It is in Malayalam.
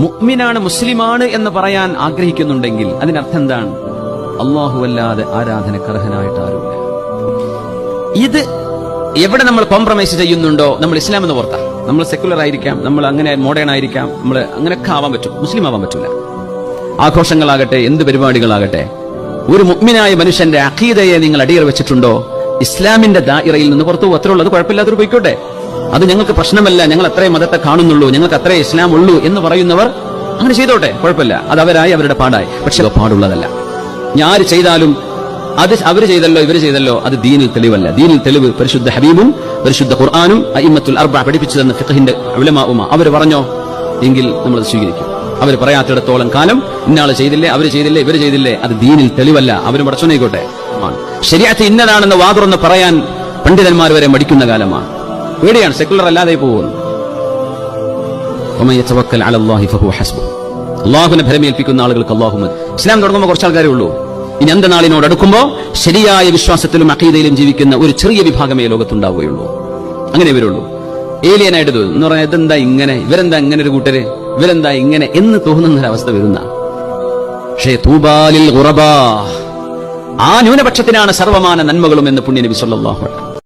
മുഅ്മിനാണ്, മുസ്ലിമാണ് എന്ന് പറയാൻ ആഗ്രഹിക്കുന്നുണ്ടെങ്കിൽ അതിനർത്ഥം എന്താണ്? അല്ലാഹുവല്ലാതെ ആരാധനക്കർഹനായിട്ട് ആരുമില്ല. ഇത് എവിടെ നമ്മൾ കോംപ്രമൈസ് ചെയ്യുന്നുണ്ടോ നമ്മൾ ഇസ്ലാം എന്ന് ഓർത്താം. നമ്മൾ സെക്യുലർ ആയിരിക്കാം, നമ്മൾ അങ്ങനെ മോഡേൺ ആയിരിക്കാം, നമ്മൾ അങ്ങനെയൊക്കെ ആവാൻ പറ്റും, മുസ്ലിം ആവാൻ പറ്റൂല. ആഘോഷങ്ങളാകട്ടെ, എന്ത് പരിപാടികളാകട്ടെ, ഒരു മുഅ്മിനായ മനുഷ്യന്റെ അഖീദയെ നിങ്ങൾ അടിയറ വെച്ചിട്ടുണ്ടോ, ഇസ്ലാമിന്റെ ദായിറയിൽ നിന്ന് പുറത്തു പോകും. അത്രേ ഉള്ളൂ. അത് കുഴപ്പമില്ലാത്തൊരു പോയിക്കോട്ടെ, അത് ഞങ്ങൾക്ക് പ്രശ്നമല്ല, ഞങ്ങൾ അത്രേ മതത്തെ കാണുന്നുള്ളൂ, ഞങ്ങൾക്ക് അത്രേ ഇസ്ലാം ഉള്ളൂ എന്ന് പറയുന്നവർ അങ്ങനെ ചെയ്തോട്ടെ, കുഴപ്പമില്ല. അത് അവരായി, അവരുടെ പാടായി. പക്ഷെ പാടുള്ളതല്ല. ഞാര് ചെയ്താലും അത് അവർ ചെയ്തല്ലോ ഇവർ ചെയ്തല്ലോ, അത് ദീനിൽ തെളിവല്ല. ദീനിൽ തെളിവ് പരിശുദ്ധ ഹബീബും പരിശുദ്ധ ഖുർആനും അഇമ്മത്തുൽ അർബഅ പഠിപ്പിച്ചു തന്ന ഫിഖഹിന്റെ ഉലമാഉമാ അവർ പറഞ്ഞോ എങ്കിൽ നമ്മൾ അത് സ്വീകരിക്കും. അവർ പറയാത്തിടത്തോളം കാലം ഇന്നാള് ചെയ്തില്ലേ, അവർ ചെയ്തില്ലേ, ഇവർ ചെയ്തില്ലേ, അത് ദീനിൽ തെളിവല്ല. അവരും പടച്ചോനായിക്കോട്ടെ. ശരീഅത്ത് ഇന്നതാണെന്ന് വാതുറന്ന് പറയാൻ പണ്ഡിതന്മാർ വരെ മടിക്കുന്ന കാലമാണ്. പേടിയാണ്, സെക്കുലർ അല്ലാതെ പോകുന്നു. അല്ലാഹുവിനെ ഭരമേൽപ്പിക്കുന്ന ആളുകൾക്ക് അല്ലാഹു മതി. ഇസ്ലാം തുടങ്ങുമ്പോൾ കുറച്ച് ആൾക്കാരേ ഉള്ളൂ. ഇനി അന്ത്യനാളിനോട് അടുക്കുമ്പോൾ ശരിയായ വിശ്വാസത്തിലും അഖീദയിലും ജീവിക്കുന്ന ഒരു ചെറിയ വിഭാഗമേ ലോകത്തുണ്ടാവുകയുള്ളൂ. അങ്ങനെ ഇവരുള്ളൂ. ഏലിയനായിട്ട് തോന്നും എന്ന് പറഞ്ഞാൽ ഇതെന്താ ഇങ്ങനെ, ഇവരെന്താ ഇങ്ങനെ ഒരു കൂട്ടര്, ഇവരെന്താ ഇങ്ങനെ എന്ന് തോന്നുന്നൊരവസ്ഥ വരുന്ന. പക്ഷേ തൂബാലിൽ ഖുറബാ, ആ ന്യൂനപക്ഷത്തിനാണ് സർവമാന നന്മകളും എന്ന് പുണ്യ നബി സല്ലല്ലാഹു അലൈഹി വസല്ലം.